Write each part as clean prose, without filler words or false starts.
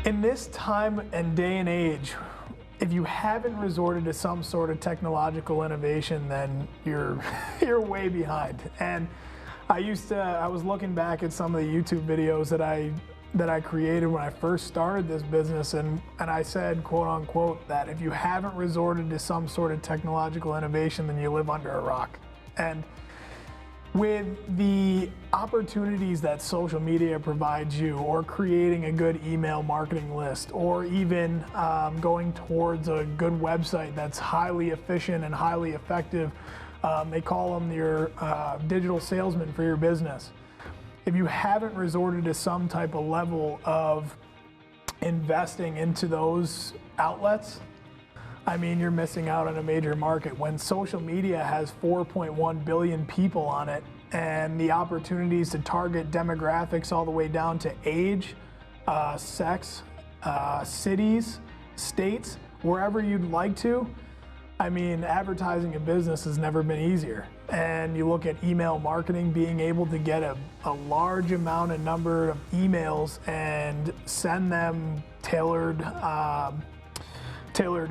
In this time and day and age, if you haven't resorted to some sort of technological innovation, then you're way behind. And I was looking back at some of the YouTube videos that I created when I first started this business, and I said, quote unquote, that if you haven't resorted to some sort of technological innovation, then you live under a rock. And with the opportunities that social media provides you, or creating a good email marketing list, or even going towards a good website that's highly efficient and highly effective, they call them your digital salesman for your business. If you haven't resorted to some type of level of investing into those outlets, I mean, you're missing out on a major market. When social media has 4.1 billion people on it, and the opportunities to target demographics all the way down to age, sex, cities, states, wherever you'd like to, I mean, advertising a business has never been easier. And you look at email marketing, being able to get a large number of emails and send them tailored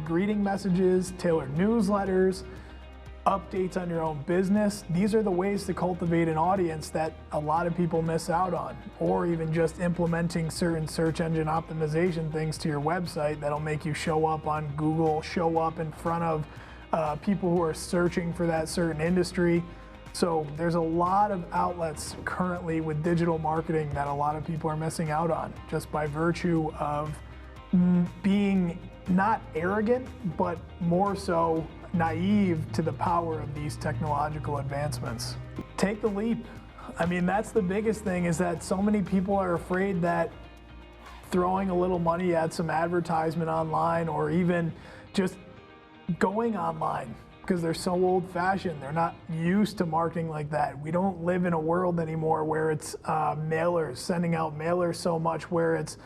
greeting messages, tailored newsletters, updates on your own business. These are the ways to cultivate an audience that a lot of people miss out on, or even just implementing certain search engine optimization things to your website that'll make you show up on Google, show up in front of people who are searching for that certain industry. So there's a lot of outlets currently with digital marketing that a lot of people are missing out on, just by virtue of being not arrogant, but more so naive to the power of these technological advancements. Take the leap. I mean, that's the biggest thing, is that so many people are afraid that throwing a little money at some advertisement online, or even just going online, because they're so old-fashioned, they're not used to marketing like that. We don't live in a world anymore where it's mailers, sending out mailers so much, where it's,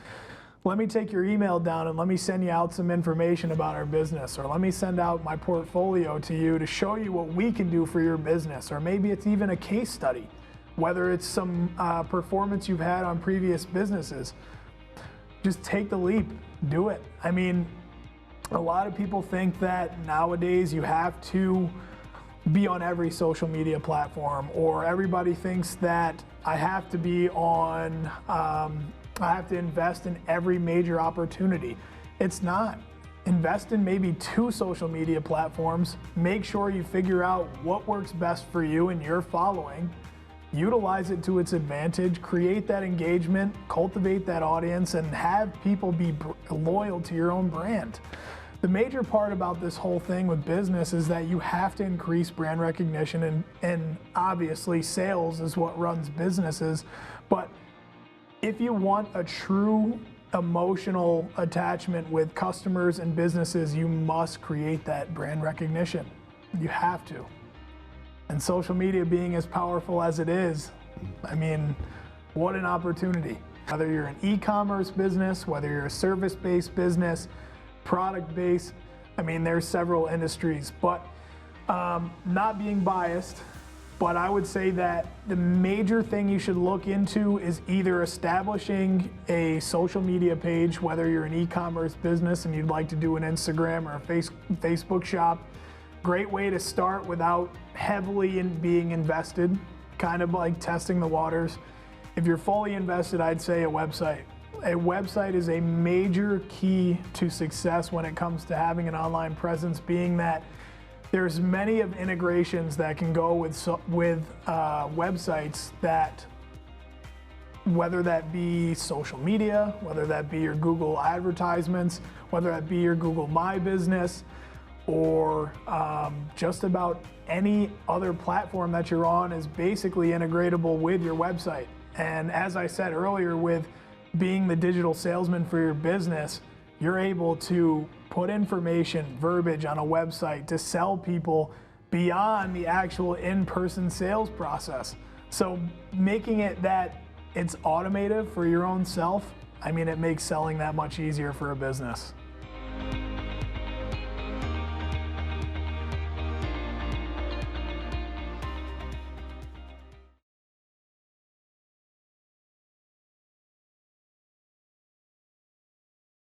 let me take your email down and let me send you out some information about our business, or let me send out my portfolio to you to show you what we can do for your business. Or maybe it's even a case study, whether it's some performance you've had on previous businesses. Just take the leap, do it. I mean, a lot of people think that nowadays you have to be on every social media platform, or everybody thinks that I have to be on, I have to invest in every major opportunity. It's not. Invest in maybe 2 social media platforms. Make sure you figure out what works best for you and your following. Utilize it to its advantage, create that engagement, cultivate that audience, and have people be loyal to your own brand. The major part about this whole thing with business is that you have to increase brand recognition, and obviously sales is what runs businesses. But if you want a true emotional attachment with customers and businesses, you must create that brand recognition. You have to. And social media being as powerful as it is, I mean, what an opportunity. Whether you're an e-commerce business, whether you're a service-based business, product-based, I mean, there's several industries, but not being biased, but I would say that the major thing you should look into is either establishing a social media page, whether you're an e-commerce business and you'd like to do an Instagram or a Facebook shop. Great way to start without heavily being invested, kind of like testing the waters. If you're fully invested, I'd say a website. A website is a major key to success when it comes to having an online presence, being that there's many of integrations that can go with websites, that whether that be social media, whether that be your Google advertisements, whether that be your Google My Business, or just about any other platform that you're on is basically integratable with your website. And as I said earlier, with being the digital salesman for your business, you're able to put information, verbiage on a website to sell people beyond the actual in-person sales process. So making it that it's automated for your own self, I mean, it makes selling that much easier for a business.